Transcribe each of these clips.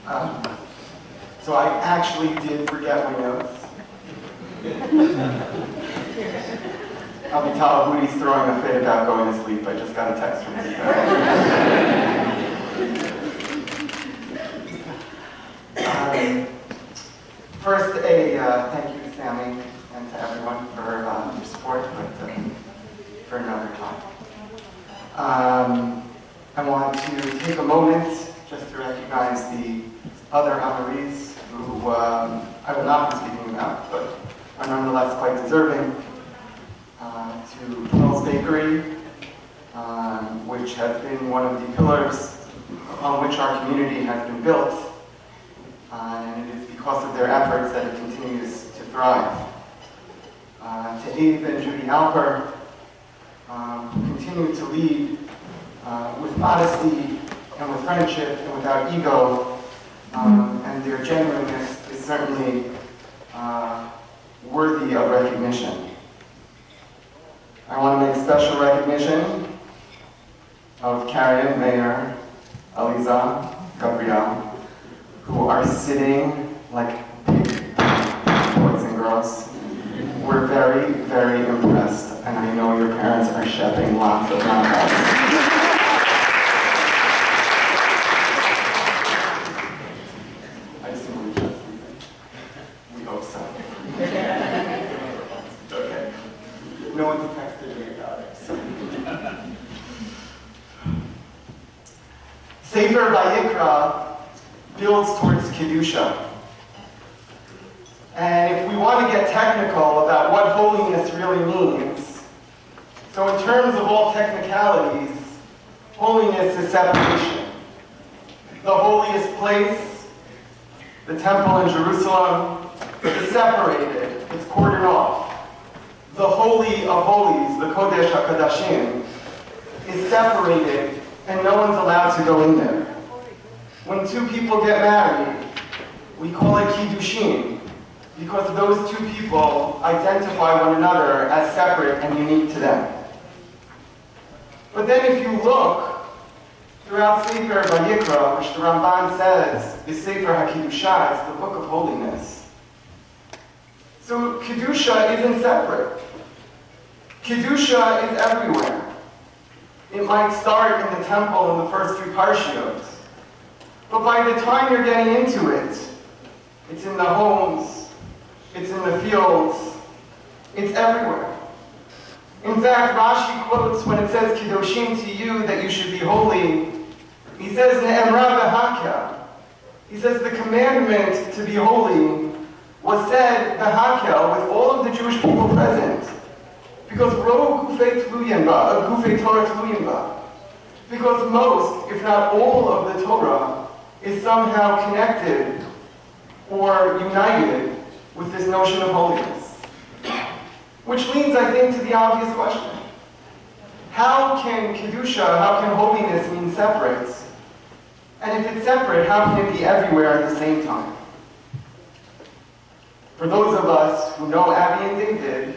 So I actually did forget my notes. I'll be told Woody's throwing a fit about going to sleep. I just got a text from his First, thank you to Sammy and to everyone for your support, but for another time. I want to take a moment just to recognize the other honorees who I will not be speaking about, but are nonetheless quite deserving. To Pearl's Bakery, which has been one of the pillars on which our community has been built, and it is because of their efforts that it continues to thrive. To Abe and Judy Alper, who continue to lead with modesty and with friendship and without ego, and their genuineness is certainly worthy of recognition. I want to make special recognition of Karen, Mayor, Aliza, Gabrielle, who are sitting like big boys and girls. We're very, very impressed, and I know your parents are chefing lots of nachos. I assume we're just leaving. We hope so. Okay. No one's texted me about it. Sefer Vayikra builds towards Kedusha. And if we want to get technical about what holiness really means, so in terms of all technicalities, holiness is separation. The holiest place, the temple in Jerusalem, is separated, it's cordoned off. The Holy of Holies, the Kodesh HaKodashim, is separated and no one's allowed to go in there. When two people get married, we call it Kiddushin, because those two people identify one another as separate and unique to them. But then if you look throughout Sefer Vayikra, which the Ramban says is Sefer HaKiddusha, it's the book of holiness. So Kedusha isn't separate. Kedusha is everywhere. It might start in the temple in the first three parshiot, but by the time you're getting into it, it's in the homes, it's in the fields, it's everywhere. In fact, Rashi quotes when it says Kiddushim to you that you should be holy, he says Ne'emra v'hakel. He says the commandment to be holy was said b'hakel with all of the Jewish people present. Because Rov Gufei Tluyin Ba, Gufei Torah Tluyin Ba. Because most, if not all of the Torah is somehow connected or united with this notion of holiness. Which leads, I think, to the obvious question. How can Kedusha, how can holiness mean separate? And if it's separate, how can it be everywhere at the same time? For those of us who know Abby and David,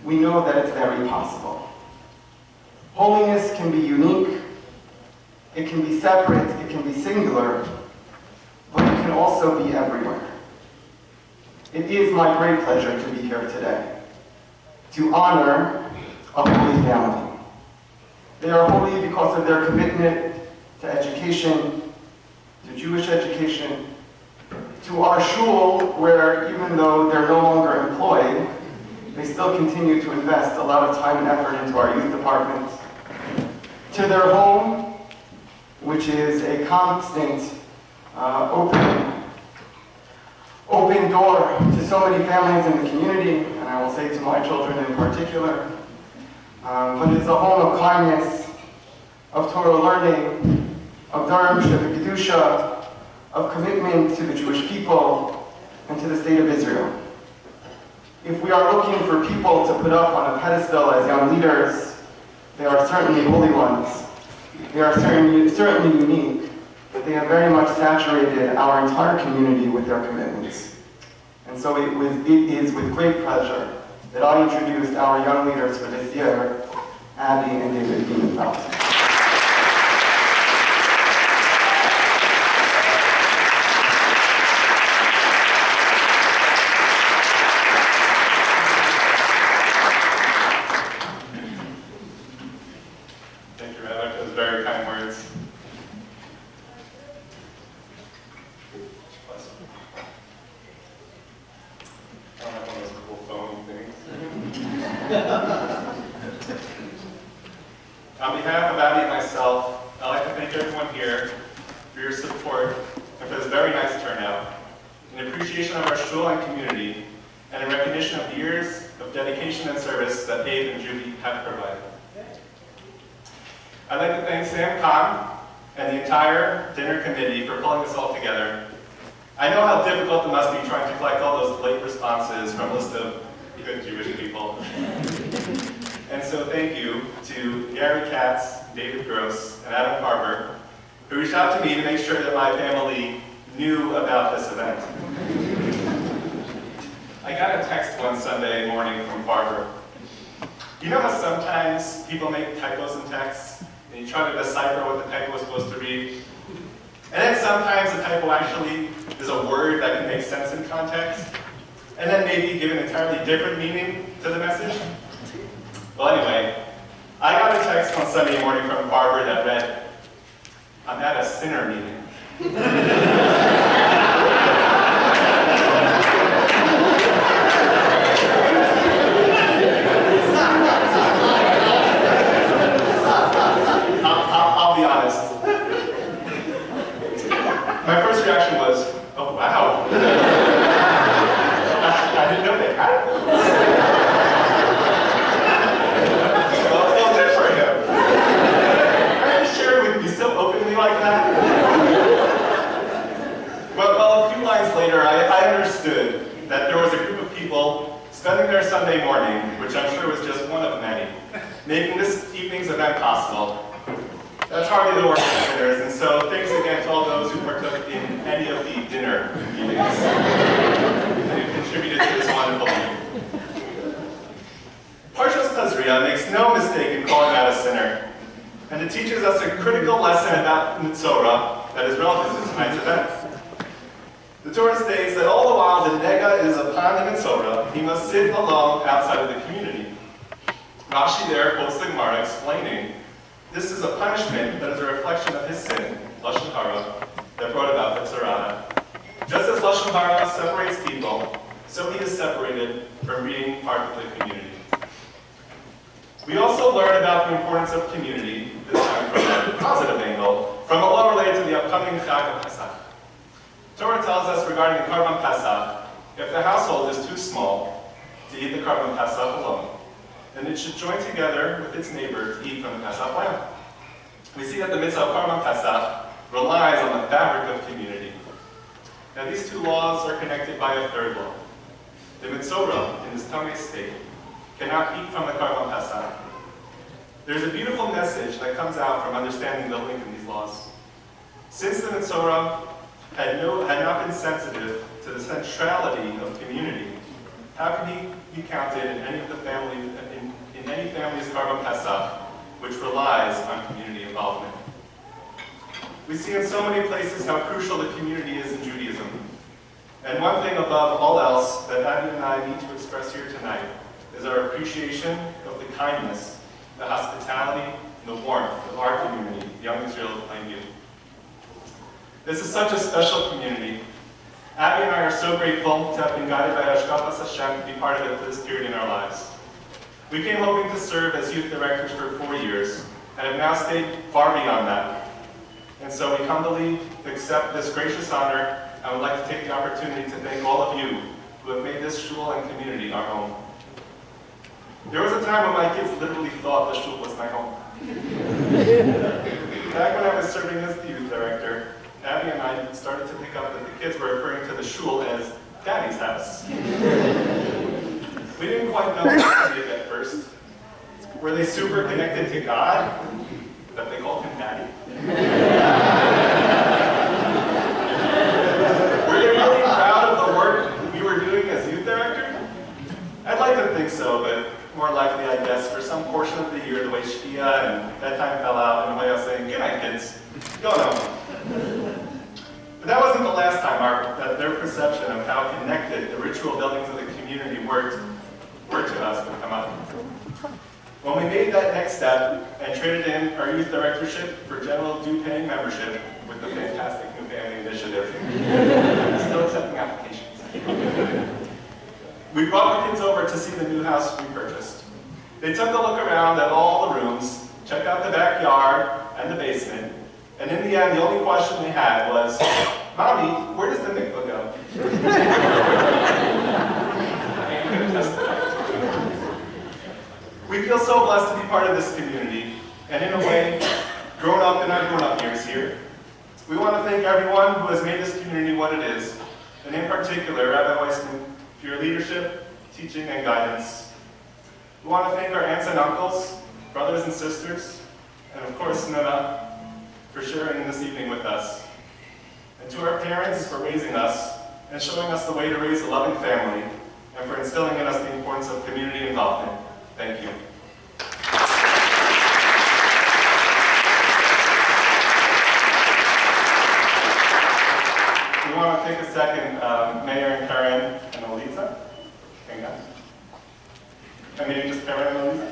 we know that it's very possible. Holiness can be unique, it can be separate, it can be singular, but it can also be everywhere. It is my great pleasure to be here today, to honor a holy family. They are holy because of their commitment to education, to Jewish education, to our shul, where even though they're no longer employed, they still continue to invest a lot of time and effort into our youth department, to their home, which is a constant open door to so many families in the community, and I will say to my children in particular. But it's a home of kindness, of Torah learning, of Dharam Sheva Kedusha, of commitment to the Jewish people and to the state of Israel. If we are looking for people to put up on a pedestal as young leaders, they are certainly holy ones. They are certainly unique, but they have very much saturated our entire community with their commitments. And so it is with great pleasure that I introduced our young leaders for this year, Abby and David Bienenfeld. I like those very kind words. I don't have one of those cool phone things. On behalf of Abby and myself, I'd like to thank everyone here for your support and for this very nice turnout, in appreciation of our shul and community, and in recognition of the years of dedication and service that Abe and Judy have provided. I'd like to thank Sam Khan and the entire dinner committee for pulling this all together. I know how difficult it must be trying to collect all those late responses from a list of good Jewish people. And so thank you to Gary Katz, David Gross, and Adam Farber, who reached out to me to make sure that my family knew about this event. I got a text one Sunday morning from Farber. You know how sometimes people make typos in texts, and you try to decipher what the typo is supposed to read? And then sometimes the typo actually is a word that can make sense in context, and then maybe give an entirely different meaning to the message. Well, anyway, I got a text on Sunday morning from Farber that read, "I'm at a sinner meeting." I'll be honest. My first reaction was, oh wow. I didn't know they had it. Well, good for him. Are you sure we'd be so openly like that? Well, a few lines later, I understood that there was a group of people spending their Sunday morning, which I'm sure was just one of many, making this evening's event possible. That's hardly the work of dinners, and so thanks again to all those who partook in any of the dinner meetings and who contributed to this wonderful evening. Parshas Tazria makes no mistake in calling out a sinner, and it teaches us a critical lesson about Mitzorah that is relevant to tonight's event. The Torah states that all the while the nega is upon the Mitzorah, he must sit alone outside of the community. Rashi there quotes the Gemara explaining, this is a punishment that is a reflection of his sin, Lashon Hara, that brought about the tzara'ah. Just as Lashon Hara separates people, so he is separated from being part of the community. We also learn about the importance of community, this time from a positive angle, from a law related to the upcoming Chag of Pesach. Torah tells us regarding the Karban Pesach, if the household is too small to eat the Karban Pesach alone, then it should join together with its neighbor to eat from the Pesach lamb. We see that the mitzvah of Karban Pesach relies on the fabric of community. Now these two laws are connected by a third law. The Mitzorah, in his tummy state, cannot eat from the Karban Pesach. There's a beautiful message that comes out from understanding the link in these laws. Since the Mitzorah had not been sensitive to the centrality of community, how can he be counted in any of the families, in any family's Karban Pesach, which relies on community involvement? We see in so many places how crucial the community is in Judaism. And one thing above all else that Abby and I need to express here tonight is our appreciation of the kindness, the hospitality, and the warmth of our community, Young Israel of Plainview. This is such a special community. Abby and I are so grateful to have been guided by Hashkapas Hashem to be part of it for this period in our lives. We came hoping to serve as youth directors for 4 years, and have now stayed far beyond that. And so we humbly accept this gracious honor, and would like to take the opportunity to thank all of you who have made this shul and community our home. There was a time when my kids literally thought the shul was my home. Back when I was serving as the youth director, Abby and I started to pick up that the kids were referring to the shul as Daddy's house. We didn't quite know what to think at first. Were they super connected to God, that they called him Daddy? Were they really proud of the work we were doing as youth director? I'd like to think so, but more likely, I guess, for some portion of the year, the way Shkia and bedtime fell out, and the way I was saying, good night, kids, go home. But that wasn't the last time that their perception of how connected the ritual buildings of the community were to us would come up. When we made that next step and traded in our youth directorship for general due-paying membership with the fantastic New Family Initiative, still accepting applications, we brought the kids over to see the new house we purchased. They took a look around at all the rooms, checked out the backyard and the basement, and in the end, the only question they had was, "Mommy, where does the mikvah go?" We feel so blessed to be part of this community, and in a way, grown up in our grown-up years here. We want to thank everyone who has made this community what it is, and in particular, Rabbi Weissman, for your leadership, teaching, and guidance. We want to thank our aunts and uncles, brothers and sisters, and of course, Nona, for sharing this evening with us. And to our parents for raising us and showing us the way to raise a loving family, and for instilling in us the importance of community involvement. Thank you. We want to take a second, Mayor and Karen and Elisa. Hang on. And maybe just Karen and Elisa.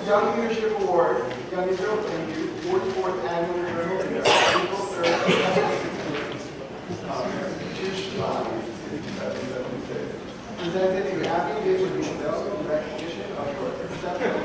Young Leadership Award, Young Israel Plainview, 44th Annual Journal April 3rd, presented to Happy Day with Bienenfeld in recognition of your exceptional